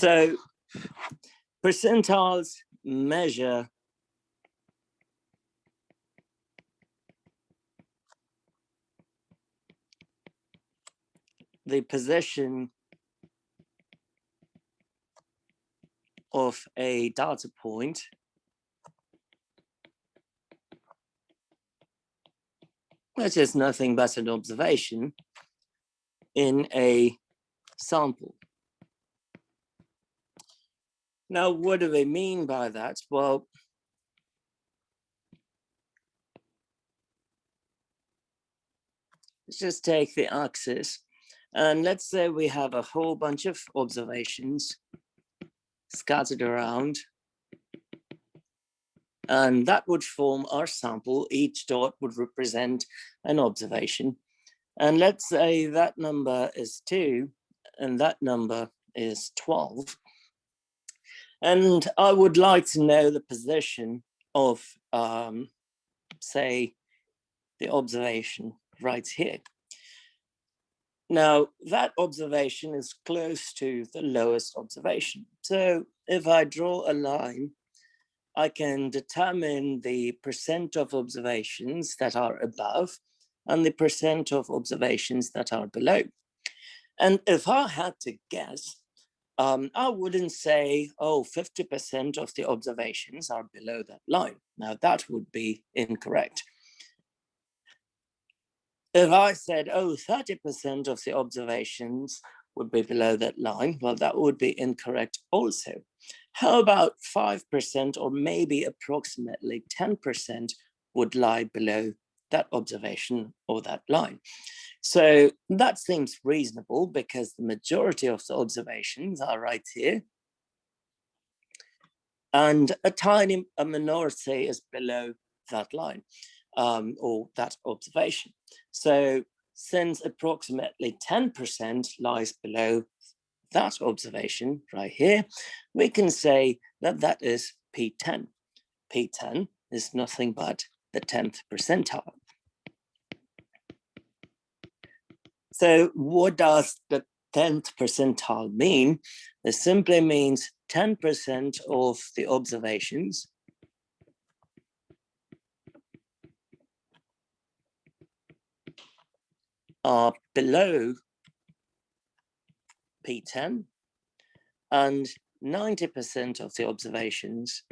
So percentiles measure the position of a data point which is nothing but an observation in a sample. Now, what do we mean by that? Well, let's just take the axis, and let's say we have a whole bunch of observations scattered around, and that would form our sample. Each dot would represent an observation. And let's say that number is 2, and that number is 12. And I would like to know the position of, say, the observation right here. Now, that observation is close to the lowest observation. So if I draw a line, I can determine the percent of observations that are above and the percent of observations that are below. And if I had to guess, I wouldn't say, oh, 50% of the observations are below that line. Now, that would be incorrect. If I said, oh, 30% of the observations would be below that line, well, that would be incorrect also. How about 5% or maybe approximately 10% would lie below that observation or that line? So that seems reasonable because the majority of the observations are right here. And a minority is below that line or that observation. So since approximately 10% lies below that observation right here, we can say that that is P10. P10 is nothing but the 10th percentile. So what does the 10th percentile mean? It simply means 10% of the observations are below P10 and 90% of the observations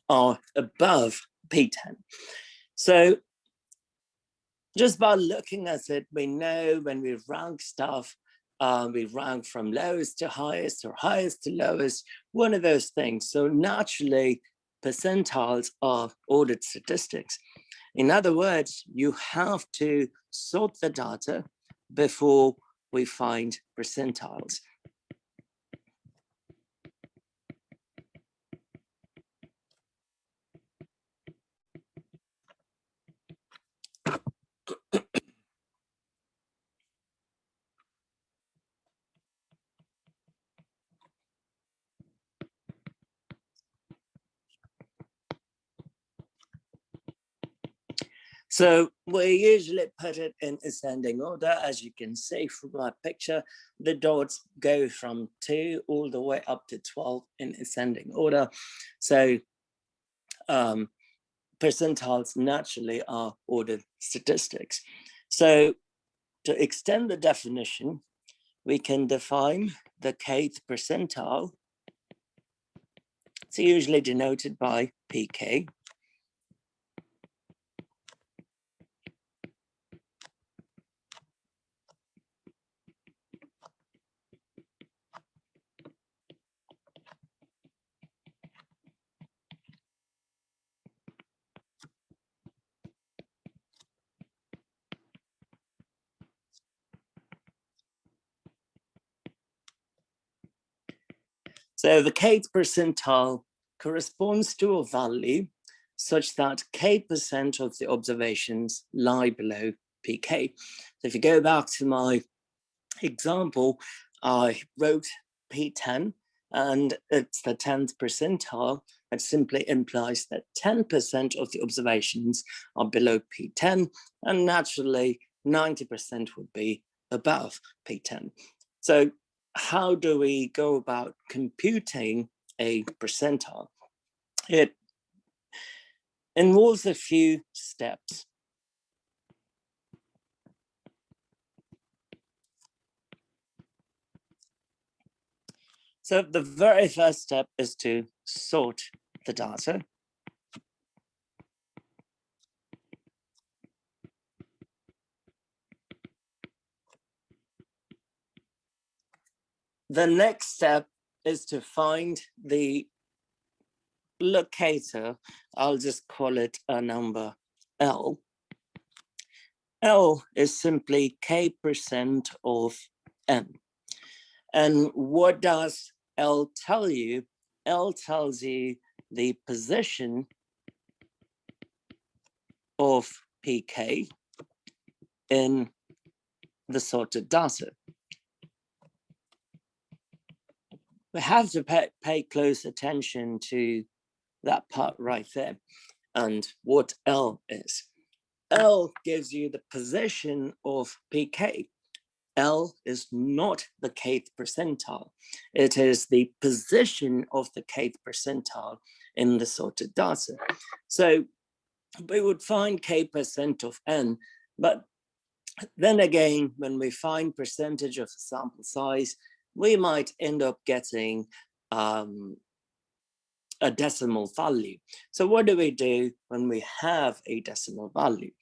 are above P10. So just by looking at it, we know when we rank stuff, we rank from lowest to highest or highest to lowest, one of those things. So naturally, percentiles are ordered statistics. In other words, you have to sort the data before we find percentiles. So we usually put it in ascending order. As you can see from my picture, the dots go from 2 all the way up to 12 in ascending order. So percentiles naturally are ordered statistics. So to extend the definition, we can define the kth percentile. It's usually denoted by pk. So the kth percentile corresponds to a value such that k% of the observations lie below pk. So if you go back to my example, I wrote P10 and it's the 10th percentile, that simply implies that 10% of the observations are below P10, and naturally 90% would be above P10. So how do we go about computing a percentile? It involves a few steps. So the very first step is to sort the data. The next step is to find the locator. I'll just call it a number L. L is simply K% of N. And what does L tell you? L tells you the position of PK in the sorted data. We have to pay close attention to that part right there and what L is. L gives you the position of PK. L is not the kth percentile. It is the position of the kth percentile in the sorted data. So we would find K% of N, but then again, when we find percentage of the sample size, we might end up getting a decimal value. So what do we do when we have a decimal value?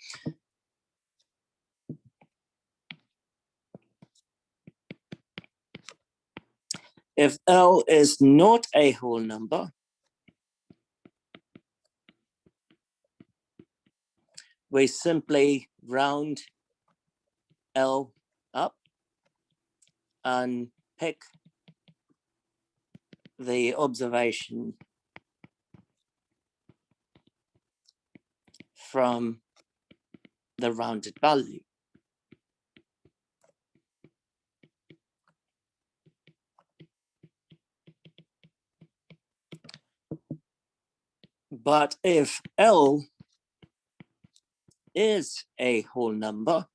If L is not a whole number, we simply round L up and pick the observation from the rounded value. But if L is a whole number,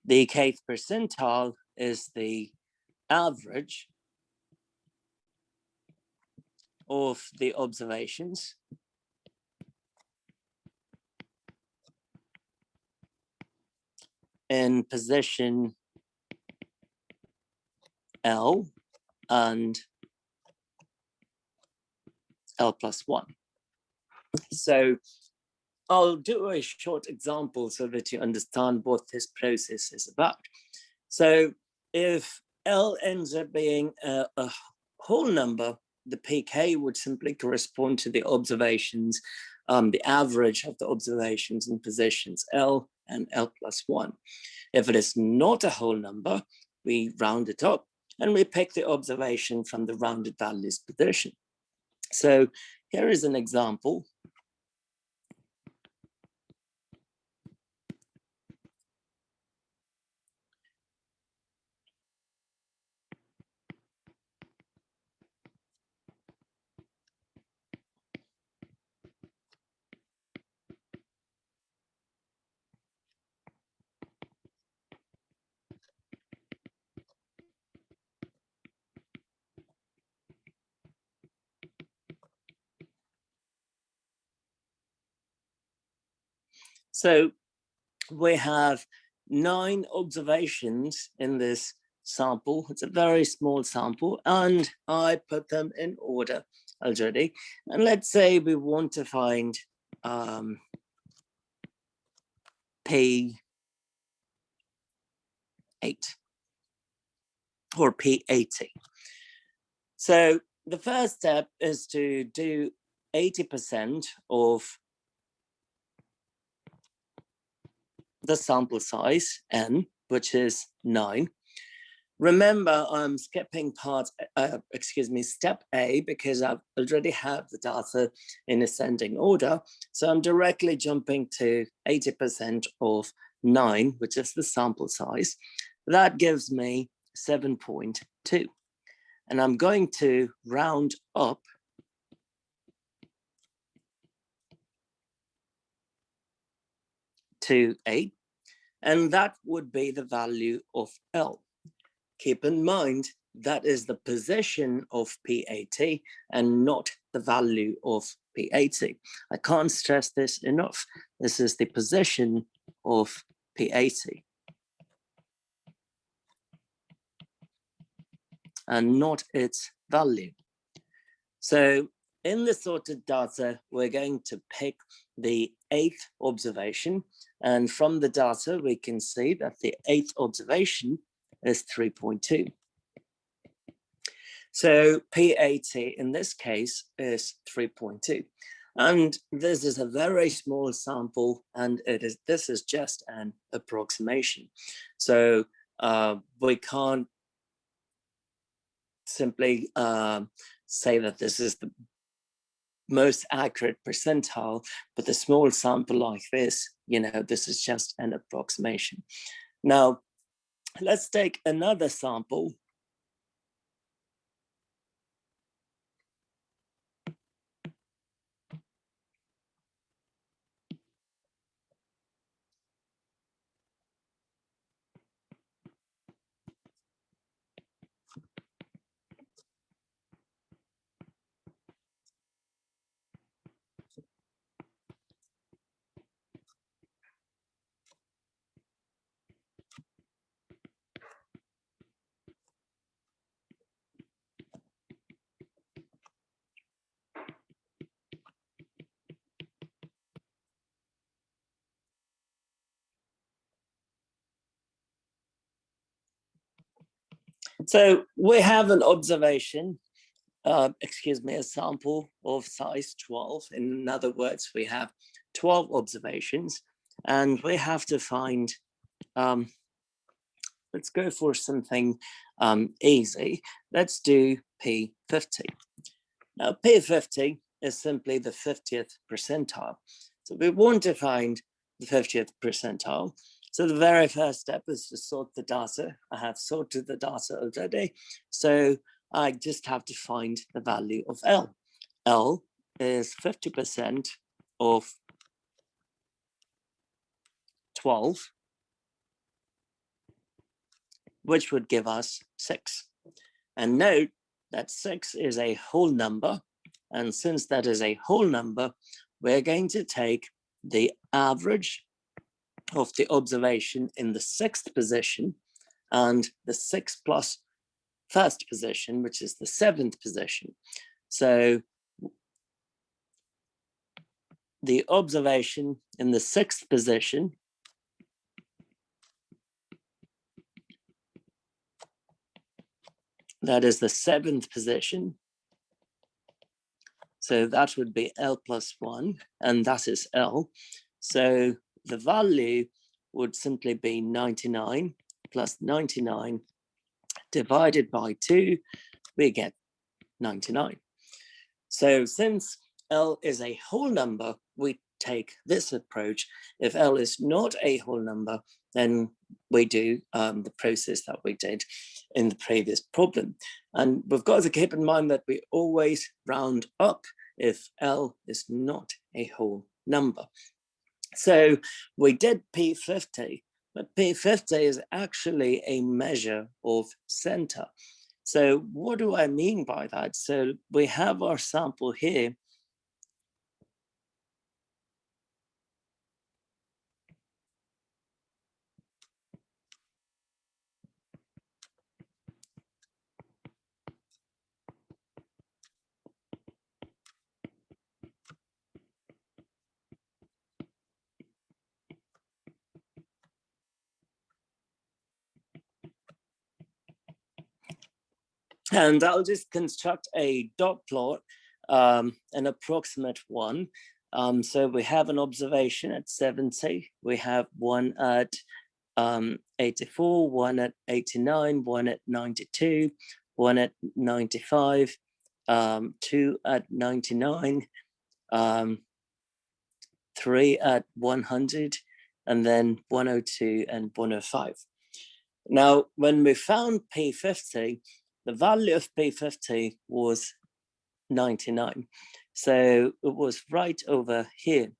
the kth percentile is the average of the observations in position L and L+1. So I'll do a short example so that you understand what this process is about. So if L ends up being a whole number, the PK would simply correspond to the observations, the average of the observations in positions L and L+1. If it is not a whole number, we round it up and we pick the observation from the rounded values position. So here is an example. So we have 9 observations in this sample. It's a very small sample, and I put them in order already. And let's say we want to find P8 or P80. So the first step is to do 80% of the sample size, N, which is 9. Remember, I'm skipping step A, because I already have the data in ascending order. So I'm directly jumping to 80% of 9, which is the sample size, that gives me 7.2. And I'm going to round up to 8, and that would be the value of L. Keep in mind, that is the position of P80 and not the value of P80. I can't stress this enough. This is the position of P80 and not its value. So in the sorted data, we're going to pick the 8th observation. And from the data, we can see that the 8th observation is 3.2. So P80 in this case is 3.2. And this is a very small sample, and this is just an approximation. So we can't simply say that this is the most accurate percentile, but a small sample like this, this is just an approximation. Now, let's take another sample. So we have an observation, a sample of size 12. In other words, we have 12 observations, and we have to find, let's go for something easy. Let's do P50. Now, P50 is simply the 50th percentile. So we want to find the 50th percentile. So the very first step is to sort the data. I have sorted the data already. So I just have to find the value of L. L is 50% of 12, which would give us 6. And note that 6 is a whole number. And since that is a whole number, we're going to take the average of the observation in the 6th position and the 6th plus 1st position, which is the 7th position. So the observation in the 6th position that is the 7th position. So that would be L plus 1, and that is L. So the value would simply be 99 plus 99 divided by 2, we get 99. So since L is a whole number, we take this approach. If L is not a whole number, then we do the process that we did in the previous problem. And we've got to keep in mind that we always round up if L is not a whole number. So we did P50, but P50 is actually a measure of center. So what do I mean by that? So we have our sample here. And I'll just construct a dot plot, an approximate one. So we have an observation at 70, we have one at 84, one at 89, one at 92, one at 95, 2 at 99, 3 at 100, and then 102 and 105. Now, when we found P50, the value of P50 was 99. So it was right over here.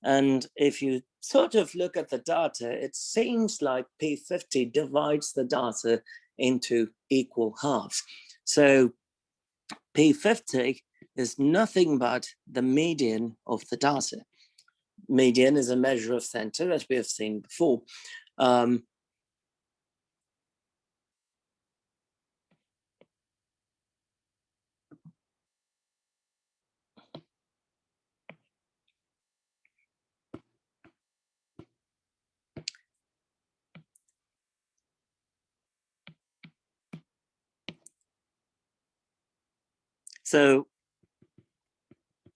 And if you sort of look at the data, it seems like P50 divides the data into equal halves. So P50 is nothing but the median of the data. Median is a measure of center, as we have seen before. So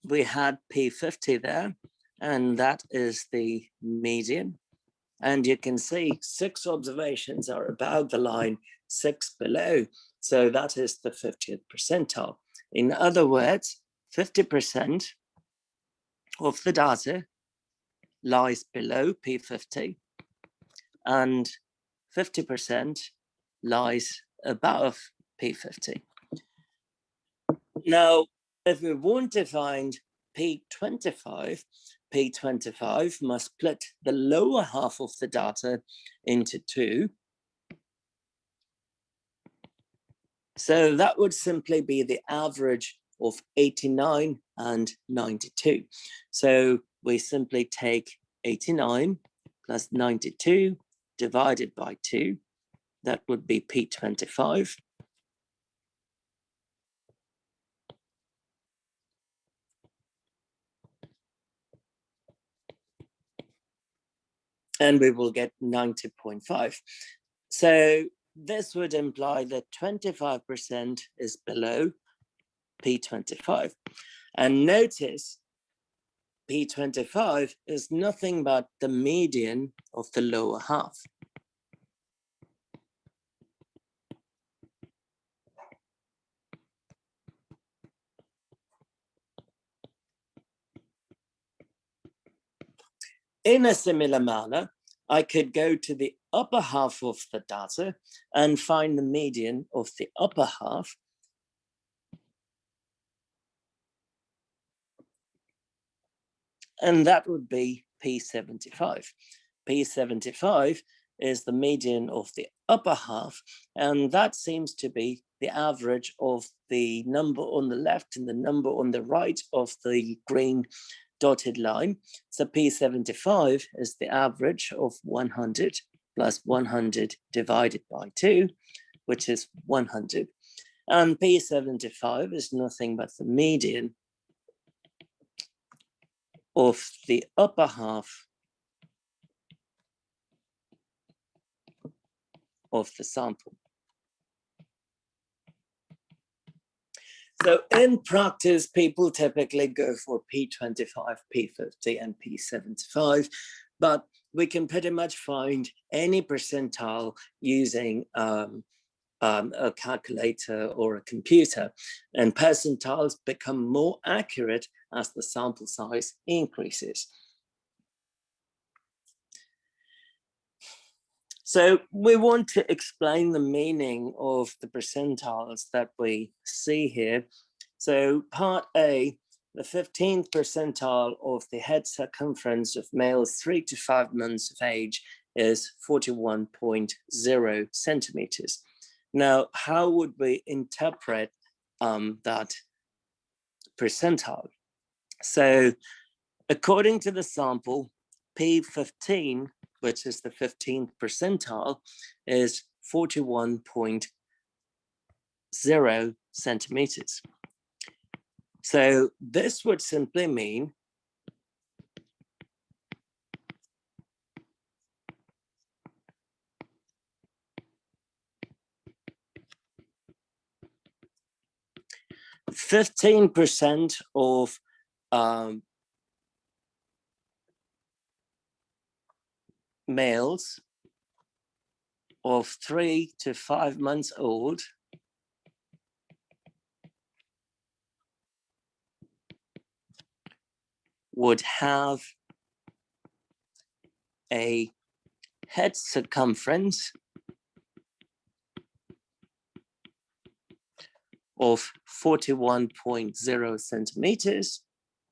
we had P50 there, and that is the median. And you can see 6 observations are above the line, 6 below. So that is the 50th percentile. In other words, 50% of the data lies below P50 and 50% lies above P50. Now, if we want to find P25, P25 must split the lower half of the data into 2. So that would simply be the average of 89 and 92. So we simply take 89 plus 92 divided by 2. That would be P25. And we will get 90.5. So this would imply that 25% is below P25. And notice P25 is nothing but the median of the lower half. In a similar manner, I could go to the upper half of the data and find the median of the upper half. And that would be P75. P75 is the median of the upper half, and that seems to be the average of the number on the left and the number on the right of the green dotted line. So P75 is the average of 100 plus 100 divided by 2, which is 100. And P75 is nothing but the median of the upper half of the sample. So in practice, people typically go for P25, P50, and P75, but we can pretty much find any percentile using a calculator or a computer, and percentiles become more accurate as the sample size increases. So we want to explain the meaning of the percentiles that we see here. So part A, the 15th percentile of the head circumference of males 3 to 5 months of age is 41.0 centimeters. Now, how would we interpret that percentile? So according to the sample, P15, which is the 15th percentile, is 41.0 centimeters. So this would simply mean %15 of males of 3 to 5 months old would have a head circumference of 41.0 centimeters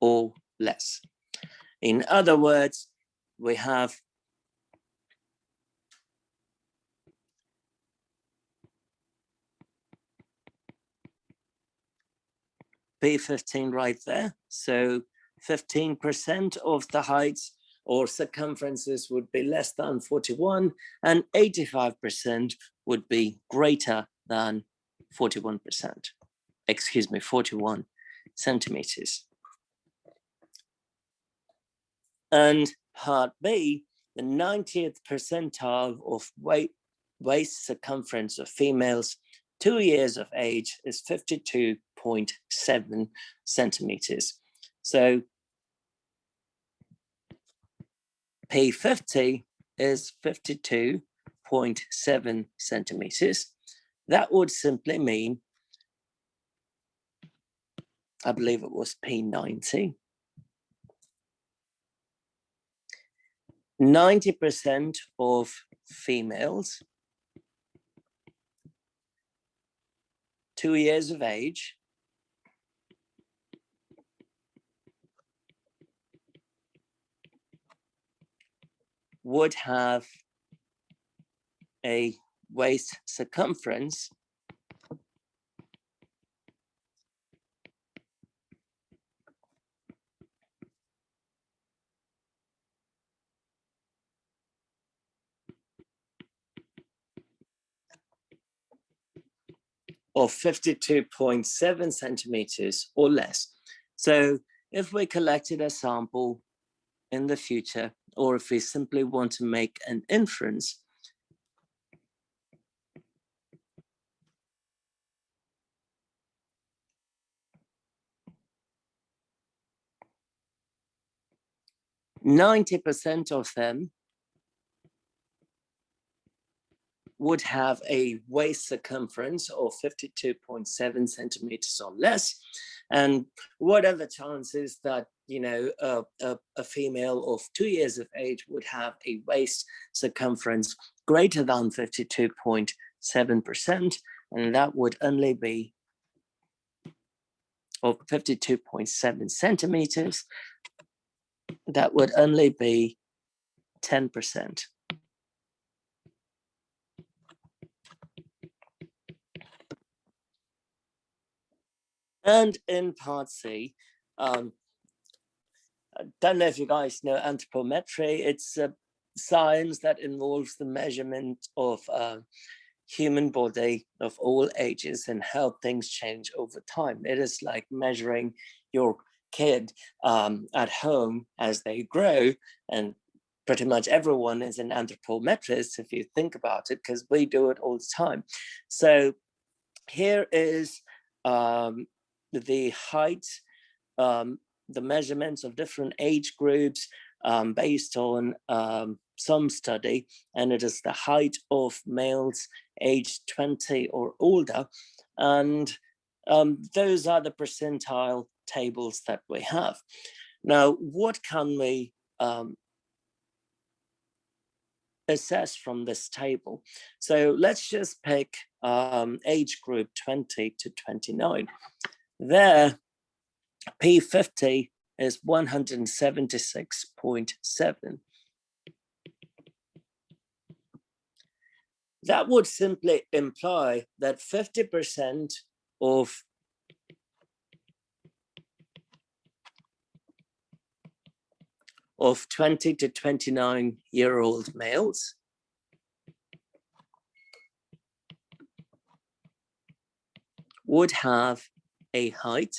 or less. In other words, we have P15 right there. So 15% of the heights or circumferences would be less than 41, and 85% would be greater than 41%. Excuse me, 41 centimeters. And part B, the 90th percentile of waist circumference of females 2 years of age is 52.7 centimeters. So P50 is 52.7 centimeters. That would simply mean, I believe it was P90. 90% of females 2 years of age would have a waist circumference of 52.7 centimeters or less. So if we collected a sample in the future, or if we simply want to make an inference, %90 of them would have a waist circumference of 52.7 centimeters or less. And what are the chances that, you know, a female of 2 years of age would have a waist circumference greater than 52.7%? And that would only be of 52.7 centimeters. That would only be 10%. And in part C, I don't know if you guys know anthropometry. It's a science that involves the measurement of human body of all ages and how things change over time. It is like measuring your kid at home as they grow, and pretty much everyone is an anthropometrist if you think about it, because we do it all the time. So here is the height, the measurements of different age groups based on some study, and it is the height of males aged 20 or older. And those are the percentile tables that we have. Now, what can we assess from this table? So let's just pick age group 20 to 29. There, P50 is 176.7. That would simply imply that 50% of of 20 to 29-year-old males would have a height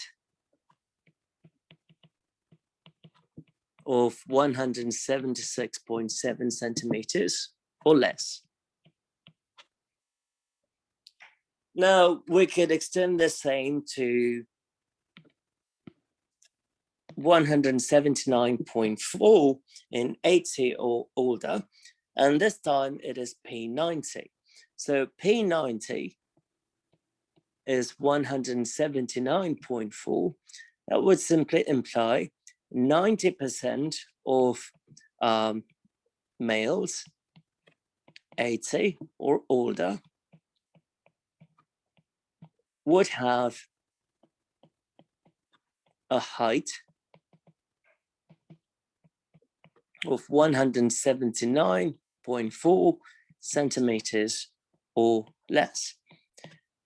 of 176.7 centimeters or less. Now, we could extend the same to 179.4 in 80 or older, and this time it is P90. So P90 is 179.4. That would simply imply 90% of males 80 or older would have a height of 179.4 centimeters or less.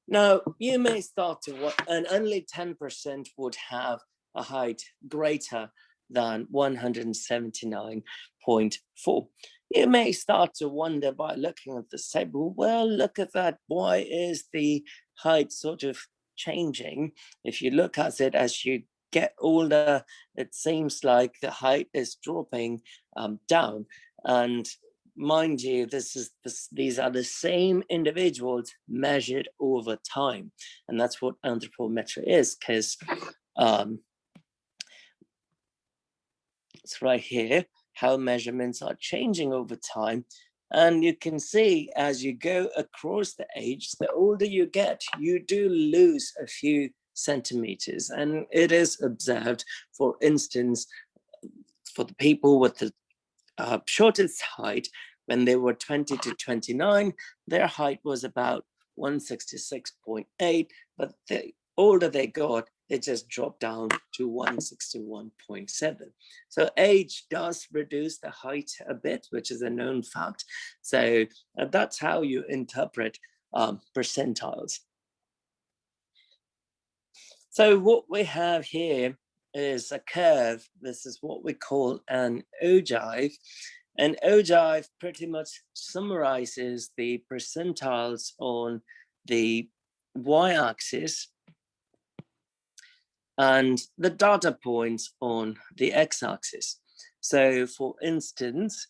Now, you may start to, and only 10% would have a height greater than 179.4. You may start to wonder by looking at this table, well, look at that. Why is the height sort of changing? If you look at it as you get older, it seems like the height is dropping down. And mind you, these are the same individuals measured over time. And that's what anthropometry is, because it's right here, how measurements are changing over time. And you can see as you go across the age, the older you get, you do lose a few centimeters. And it is observed, for instance, for the people with the shortest height, when they were 20 to 29, their height was about 166.8, but the older they got, it just dropped down to 161.7. So age does reduce the height a bit, which is a known fact. So that's how you interpret percentiles. So what we have here is a curve. This is what we call an ogive. And ogive pretty much summarizes the percentiles on the y-axis and the data points on the x-axis. So for instance,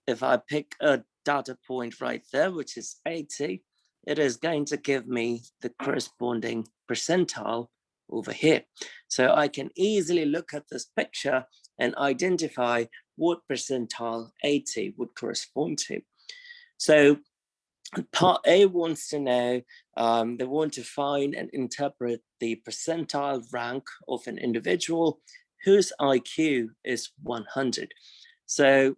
if I pick a data point right there, which is 80, it is going to give me the corresponding percentile over here. So I can easily look at this picture and identify what percentile 80 would correspond to. So part A wants to know, they want to find and interpret the percentile rank of an individual whose IQ is 100. So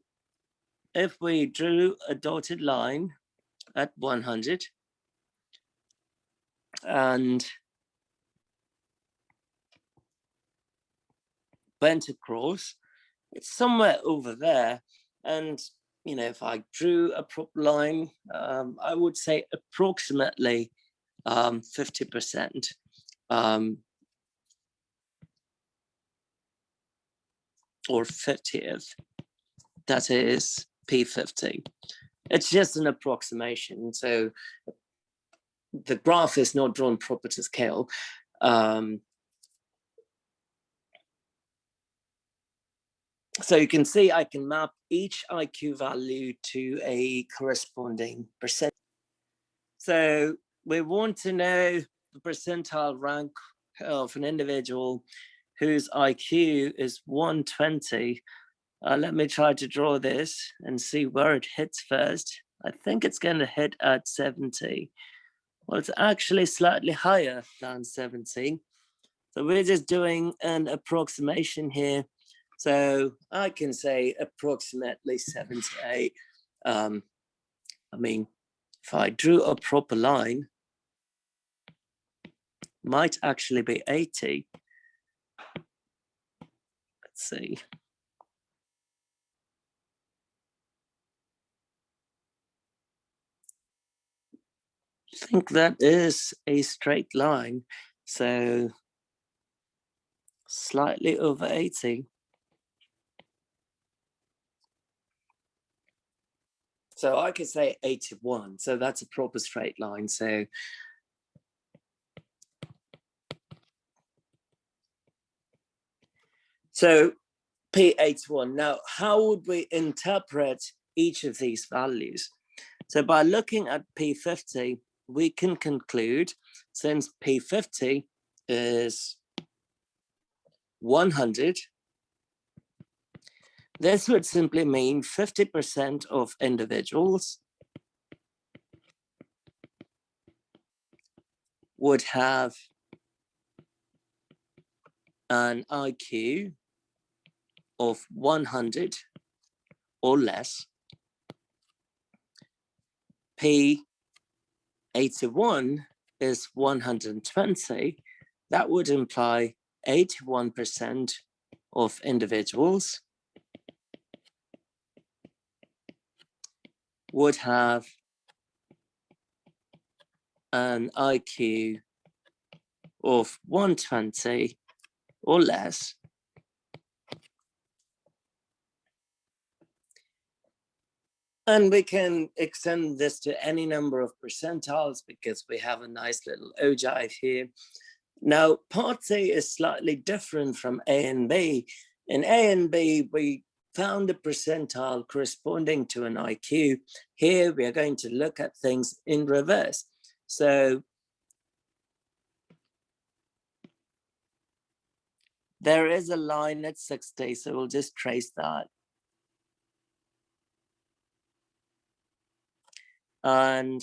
if we drew a dotted line at 100 and went across, it's somewhere over there. And, you know, if I drew a proper line, I would say approximately 50%. Or 50th, that is P50. It's just an approximation. So the graph is not drawn proper to scale. So you can see I can map each IQ value to a corresponding percent. So we want to know the percentile rank of an individual whose IQ is 120. Let me try to draw this and see where it hits first. I think it's going to hit at 70. Well, it's actually slightly higher than 70. So we're just doing an approximation here. So I can say approximately 78. I mean, if I drew a proper line, might actually be 80. Let's see. I think that is a straight line. So slightly over 80. So I could say 81. So that's a proper straight line. So P81. Now, how would we interpret each of these values? So by looking at P50, we can conclude, since P50 is 100, this would simply mean 50% of individuals would have an IQ of 100 or less. P81 is 120, that would imply 81% of individuals would have an IQ of 120 or less. And we can extend this to any number of percentiles because we have a nice little ogive here. Now, part C is slightly different from A and B. In A and B, we found a percentile corresponding to an IQ. Here, we are going to look at things in reverse. So there is a line at 60, so we'll just trace that. And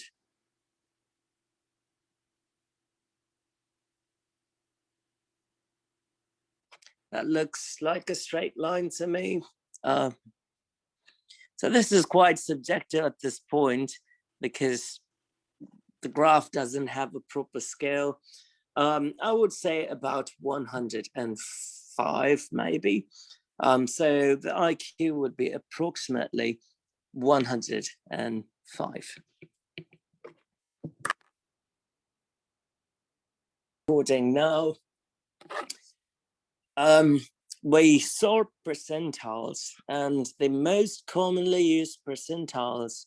that looks like a straight line to me. So this is quite subjective at this point because the graph doesn't have a proper scale. I would say about 105 maybe. So the IQ would be approximately 105. Recording now. We saw percentiles, and the most commonly used percentiles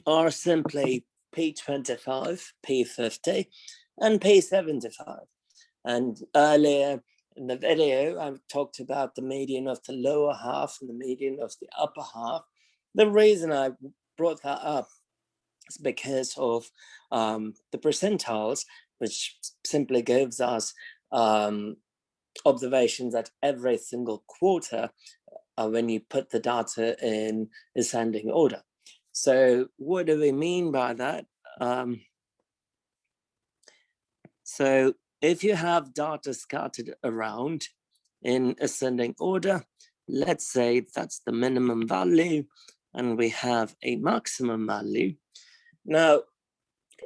are simply P25, P50, and P75. And earlier in the video, I talked about the median of the lower half and the median of the upper half. The reason I brought that up is because of the percentiles, which simply gives us observations at every single quarter when you put the data in ascending order. So what do we mean by that? So if you have data scattered around in ascending order, let's say that's the minimum value and we have a maximum value. Now,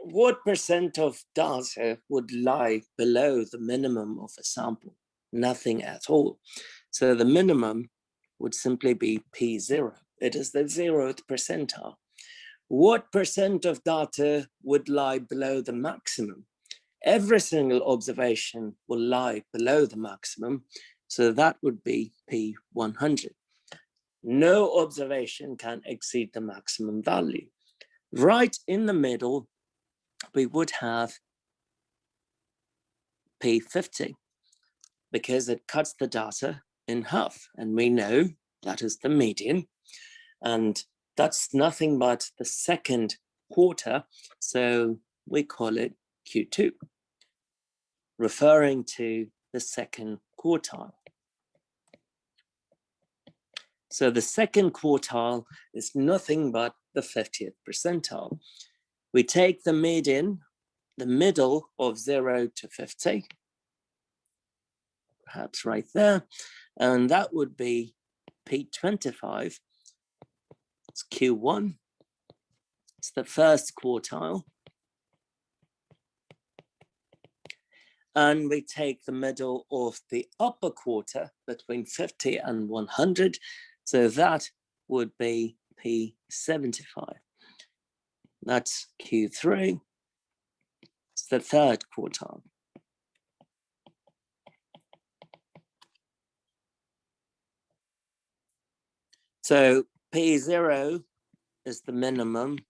what percent of data would lie below the minimum of a sample? Nothing at all. So the minimum would simply be P0. It is the 0th percentile. What percent of data would lie below the maximum? Every single observation will lie below the maximum, so that would be P100. No observation can exceed the maximum value. Right in the middle, we would have P50 because it cuts the data in half, and we know that is the median, and that's nothing but the second quarter, so we call it Q2, referring to the second quartile. So the second quartile is nothing but the 50th percentile. We take the median, the middle of 0 to 50, perhaps right there, and that would be P25. It's Q1. It's the first quartile. And we take the middle of the upper quarter between 50 and 100. So that would be P75. That's Q3. It's the third quartile. So P0 is the minimum,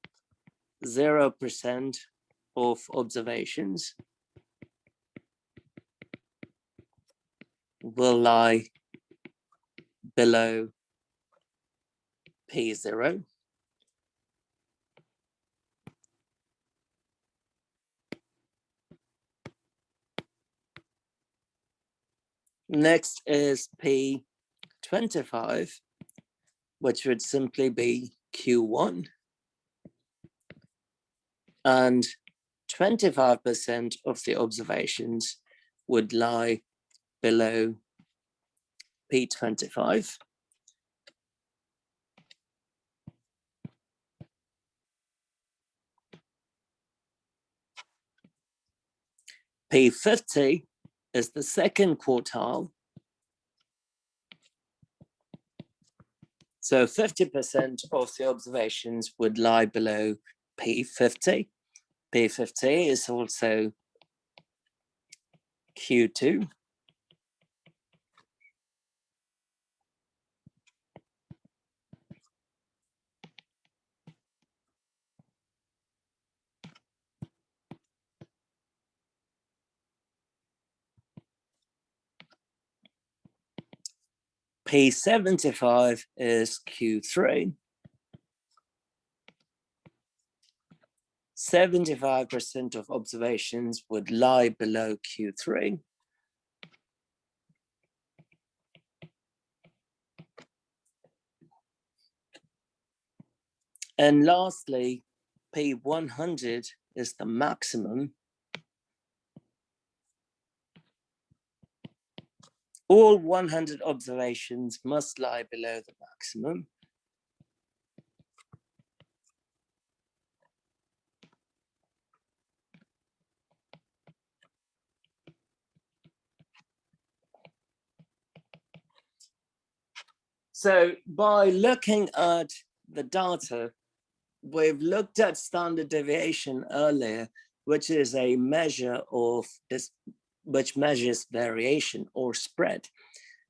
0% of observations will lie below P0. Next is P25, which would simply be Q1. And 25% of the observations would lie below P25. P50 is the second quartile. So 50% of the observations would lie below P50. P50 is also Q2. P75 is Q3. 75% of observations would lie below Q3. And lastly, P100 is the maximum. All 100 observations must lie below the maximum. So by looking at the data, we've looked at standard deviation earlier, which is a measure of this, which measures variation or spread.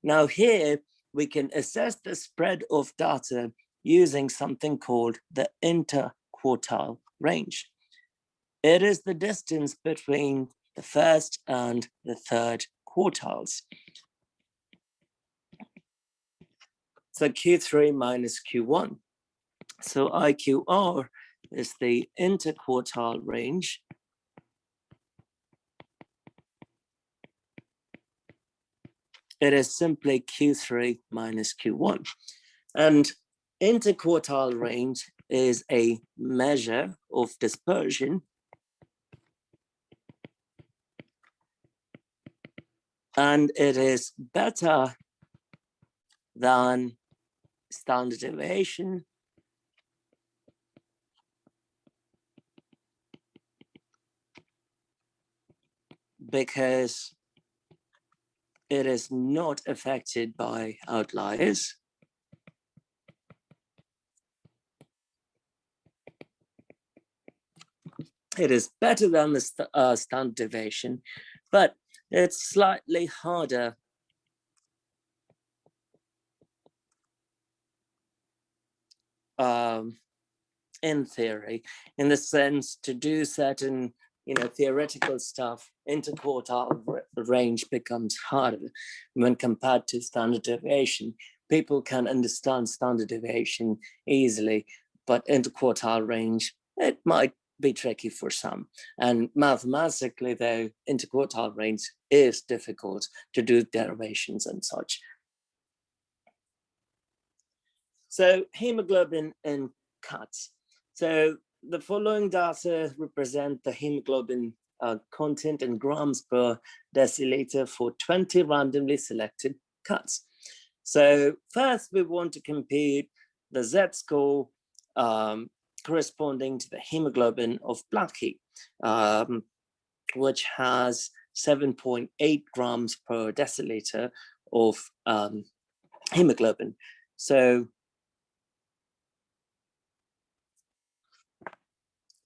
Now here we can assess the spread of data using something called the interquartile range. It is the distance between the first and the third quartiles. So Q3 minus Q1. So IQR is the interquartile range. It is simply Q3 minus Q1. And interquartile range is a measure of dispersion. And it is better than standard deviation because it is not affected by outliers. It is better than the standard deviation, but it's slightly harder in theory, in the sense to do certain, theoretical stuff. Interquartile range becomes harder when compared to standard deviation. People can understand standard deviation easily, but interquartile range, it might be tricky for some. And mathematically, though, interquartile range is difficult to do derivations and such. So hemoglobin in cuts. So the following data represent the hemoglobin content in grams per deciliter for 20 randomly selected cuts. So first, we want to compute the Z-score corresponding to the hemoglobin of Blackie, which has 7.8 grams per deciliter of hemoglobin. So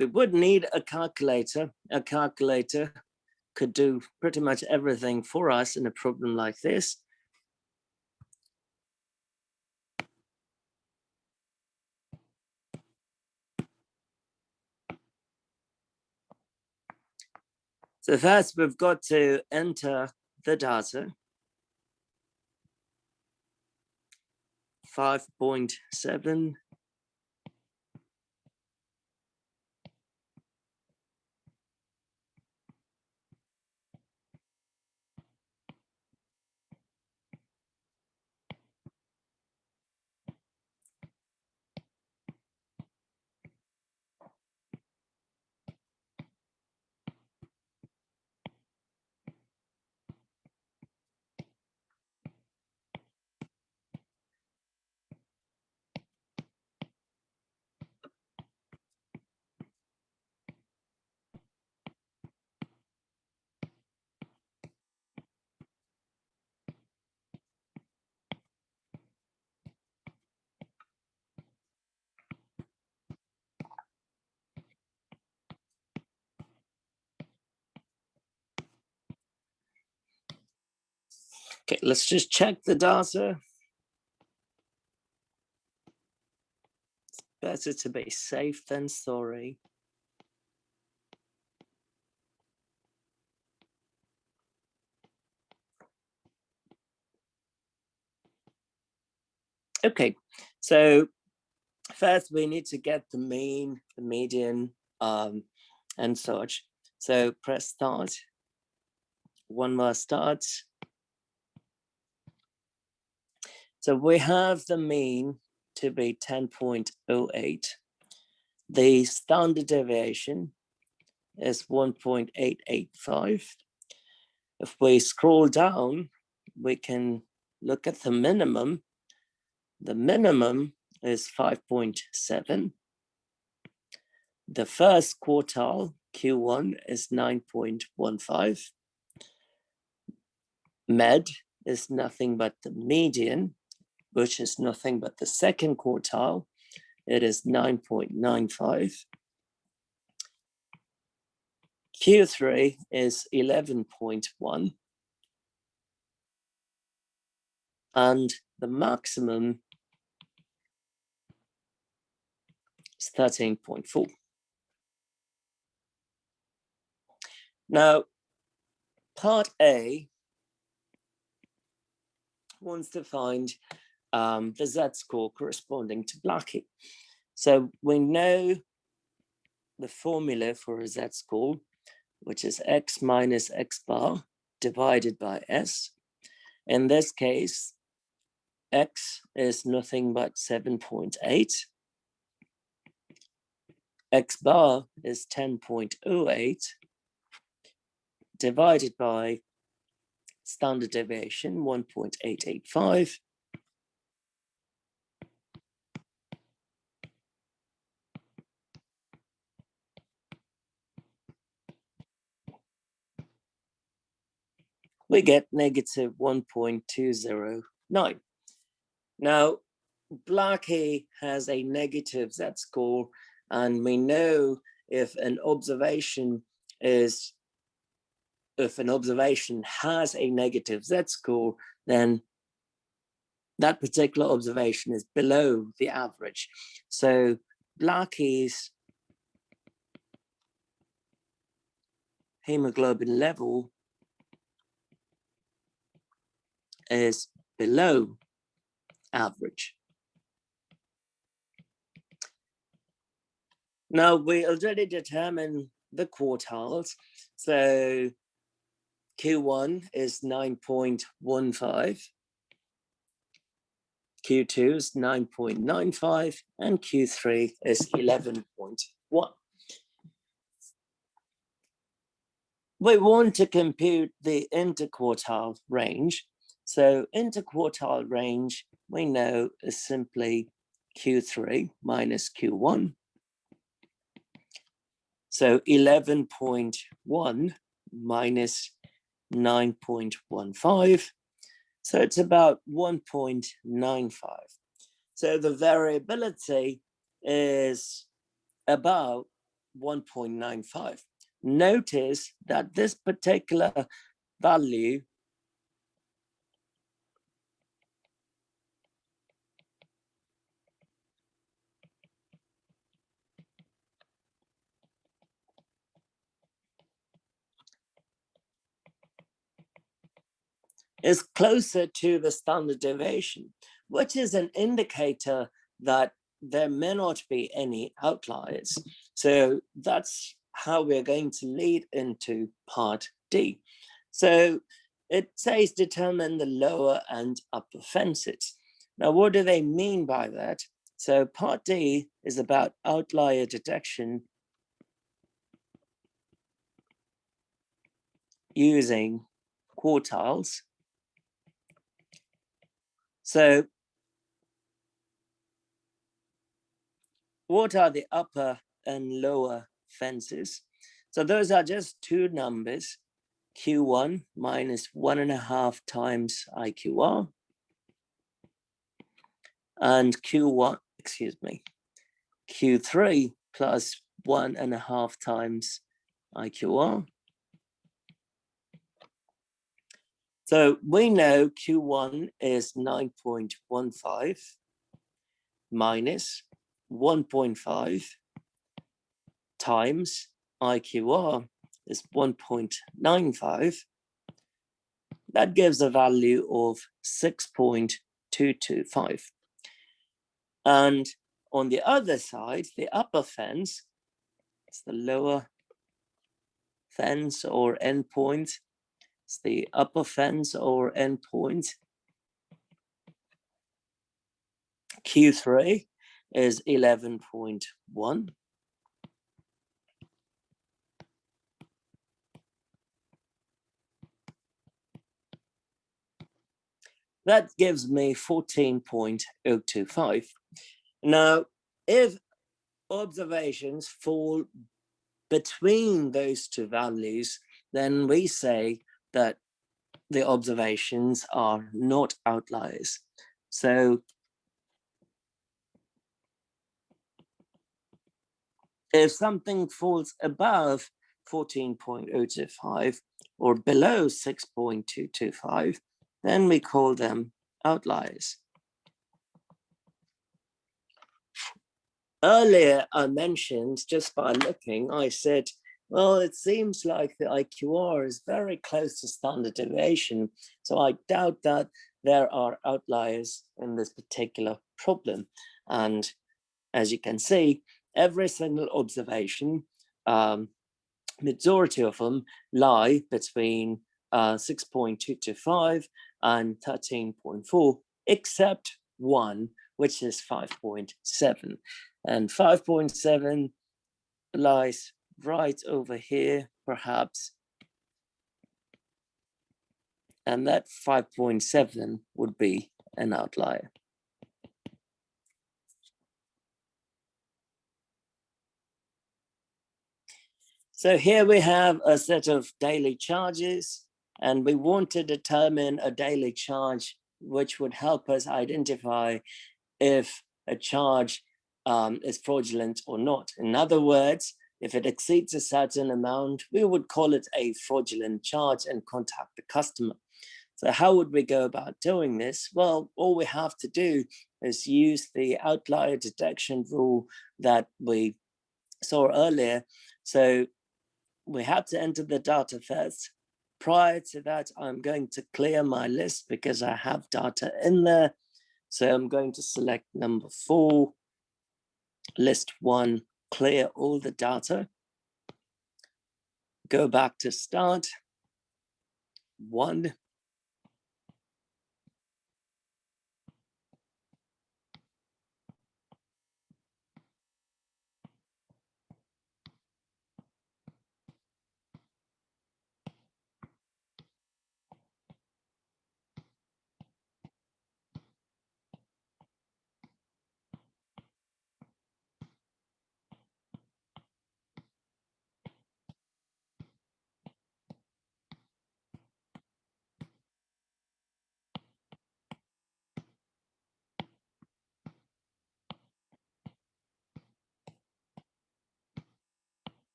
we would need a calculator. A calculator could do pretty much everything for us in a problem like this. So first, we've got to enter the data. 5.7. Okay, let's just check the data. It's better to be safe than sorry. Okay, so first we need to get the mean, the median, and such. So press start. One more start. So we have the mean to be 10.08. The standard deviation is 1.885. If we scroll down, we can look at the minimum. The minimum is 5.7. The first quartile, Q1, is 9.15. Med is nothing but the median, which is nothing but the second quartile. It is 9.95. Q3 is 11.1. And the maximum is 13.4. Now, part A wants to find the z-score corresponding to Blackie. So we know the formula for a z-score, which is x minus x bar divided by s. In this case, x is nothing but 7.8. X bar is 10.08 divided by standard deviation 1.885. We get negative 1.209. Now, Blackie has a negative z-score, and we know if an observation has a negative z-score, then that particular observation is below the average. So Blackie's hemoglobin level is below average. Now we already determined the quartiles. So Q1 is 9.15, Q2 is 9.95, and Q3 is 11.1. We want to compute the interquartile range. So interquartile range, we know, is simply Q3 minus Q1. So 11.1 minus 9.15. So it's about 1.95. So the variability is about 1.95. Notice that this particular value is closer to the standard deviation, which is an indicator that there may not be any outliers. So that's how we're going to lead into part D. So it says determine the lower and upper fences. Now, what do they mean by that? So part D is about outlier detection using quartiles. So what are the upper and lower fences? So those are just two numbers, Q1 minus 1.5 times IQR, and Q3 plus 1.5 times IQR. So we know Q1 is 9.15 minus 1.5 times IQR is 1.95. That gives a value of 6.225. And on the other side, the upper fence, it's the lower fence or endpoint. It's the upper fence or endpoint. Q3 is 11.1. That gives me 14.025. Now, if observations fall between those two values, then we say that the observations are not outliers. So if something falls above 14.025 or below 6.225, then we call them outliers. Earlier, I mentioned, just by looking, I said, well, it seems like the IQR is very close to standard deviation. So I doubt that there are outliers in this particular problem. And as you can see, every single observation, majority of them lie between 6.225 and 13.4, except one, which is 5.7. And 5.7 lies right over here, perhaps. And that 5.7 would be an outlier. So here we have a set of daily charges, and we want to determine a daily charge which would help us identify if a charge is fraudulent or not. In other words, if it exceeds a certain amount, we would call it a fraudulent charge and contact the customer. So how would we go about doing this? Well, all we have to do is use the outlier detection rule that we saw earlier. So we have to enter the data first. Prior to that, I'm going to clear my list because I have data in there. So I'm going to select number 4, list 1, clear all the data. Go back to start, 1.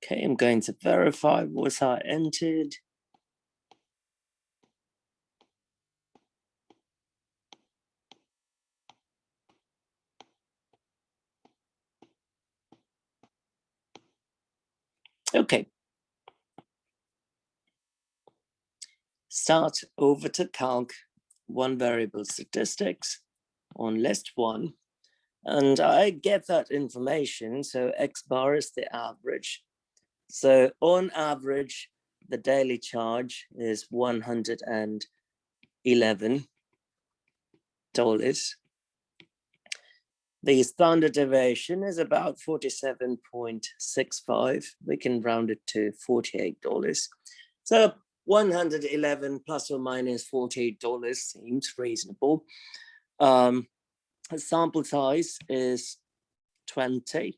Okay, I'm going to verify what I entered. Okay. Start over to calc, one variable statistics on list 1. And I get that information. So X bar is the average. So on average, the daily charge is $111. The standard deviation is about 47.65. We can round it to $48. So 111 plus or minus $48 seems reasonable. The sample size is 20.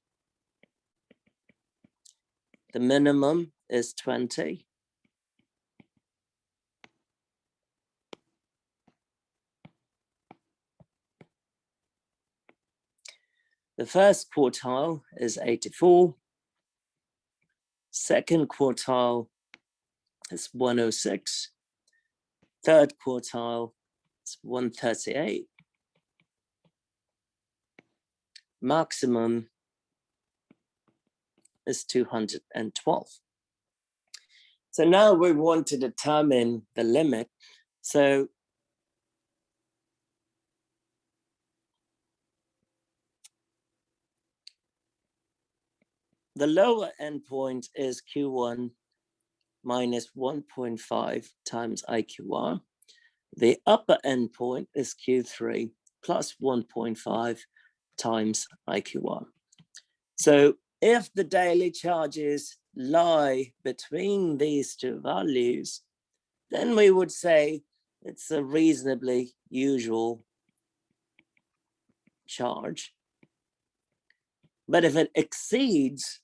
The minimum is 20. The first quartile is 84. Second quartile is 106. Third quartile is 138. Maximum is 212. So now we want to determine the limit. So the lower endpoint is Q1 minus 1.5 times IQR. The upper endpoint is Q3 plus 1.5 times IQR. So if the daily charges lie between these two values, then we would say it's a reasonably usual charge. But if it exceeds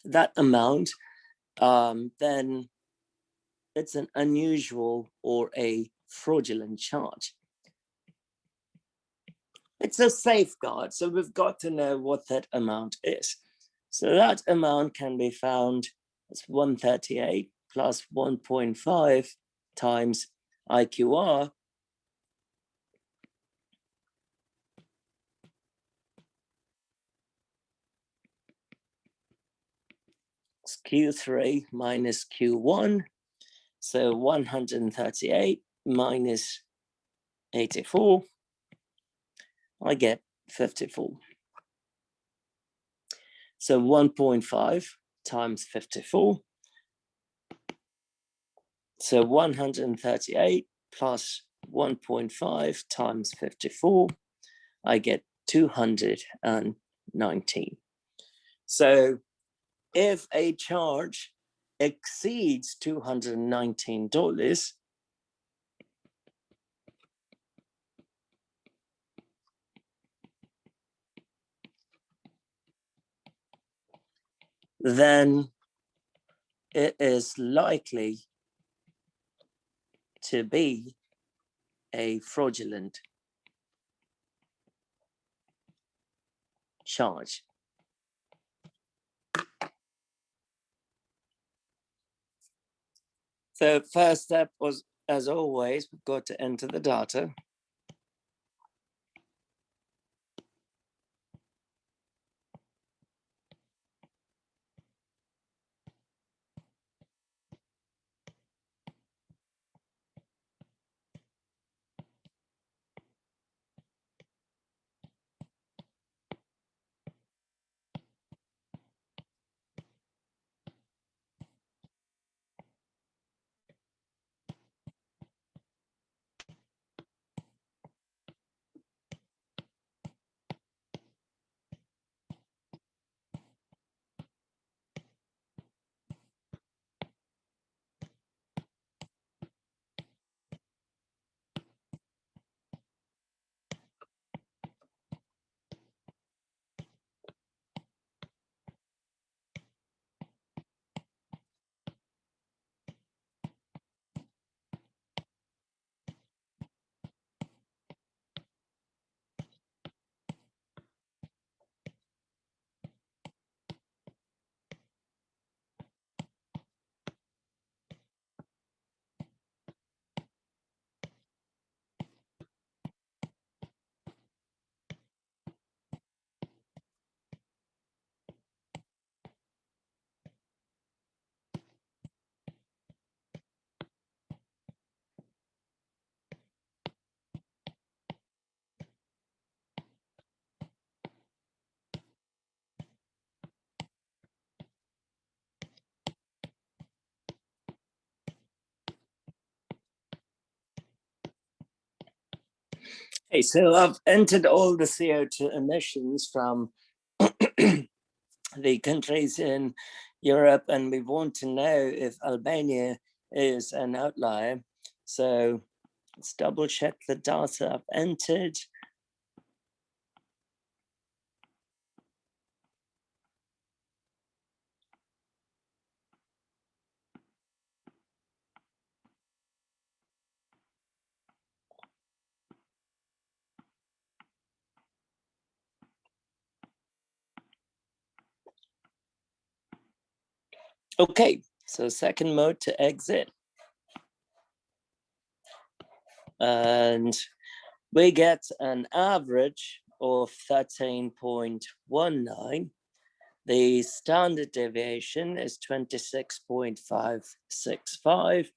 that amount, then it's an unusual or a fraudulent charge. It's a safeguard, so we've got to know what that amount is. So that amount can be found as 138 plus 1.5 times IQR. It's Q3 minus Q1. So 138 minus 84, I get 54. So 1.5 times 54. So 138 plus 1.5 times 54, I get 219. So if a charge exceeds $219, then it is likely to be a fraudulent charge. So first step was, as always, we've got to enter the data. Okay, so I've entered all the CO2 emissions from the countries in Europe, and we want to know if Albania is an outlier. So let's double check the data I've entered. Okay, So second mode to exit. And we get an average of 13.19. The standard deviation is 26.565.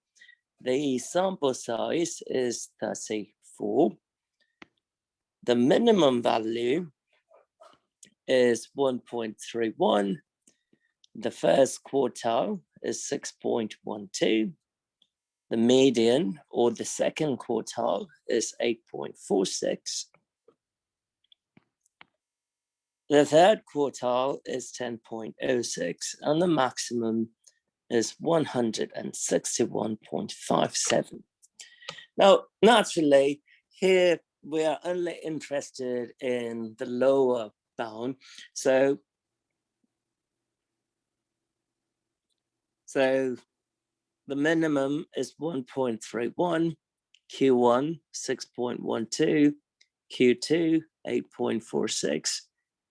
The sample size is 34. The minimum value is 1.31. The first quartile is 6.12. The median, or the second quartile, is 8.46. The third quartile is 10.06, and the maximum is 161.57. Now, naturally, here we are only interested in the lower bound. So the minimum is 1.31, Q1, 6.12, Q2, 8.46,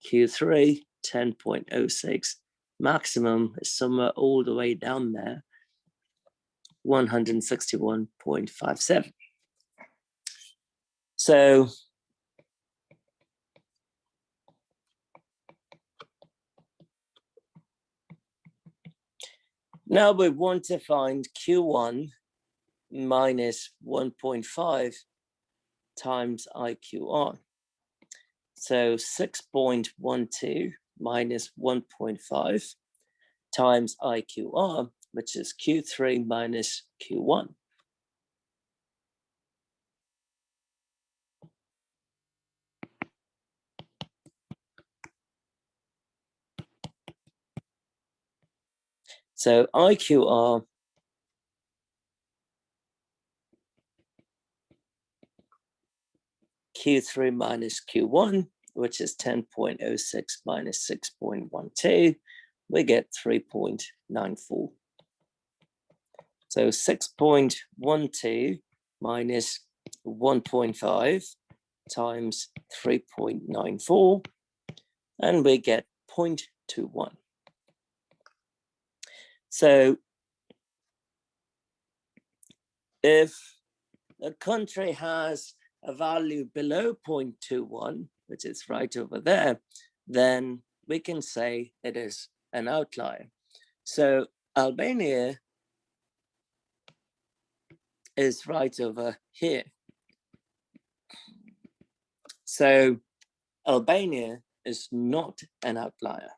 Q3, 10.06. Maximum is somewhere all the way down there, 161.57. So now we want to find Q1 minus 1.5 times IQR. So 6.12 minus 1.5 times IQR, which is Q3 minus Q1. So IQR Q3 minus Q1, which is 10.06 minus 6.12, we get 3.94. So 6.12 minus 1.5 times 3.94, and we get 0.21. So if a country has a value below 0.21, which is right over there, then we can say it is an outlier. So Albania is right over here. So Albania is not an outlier.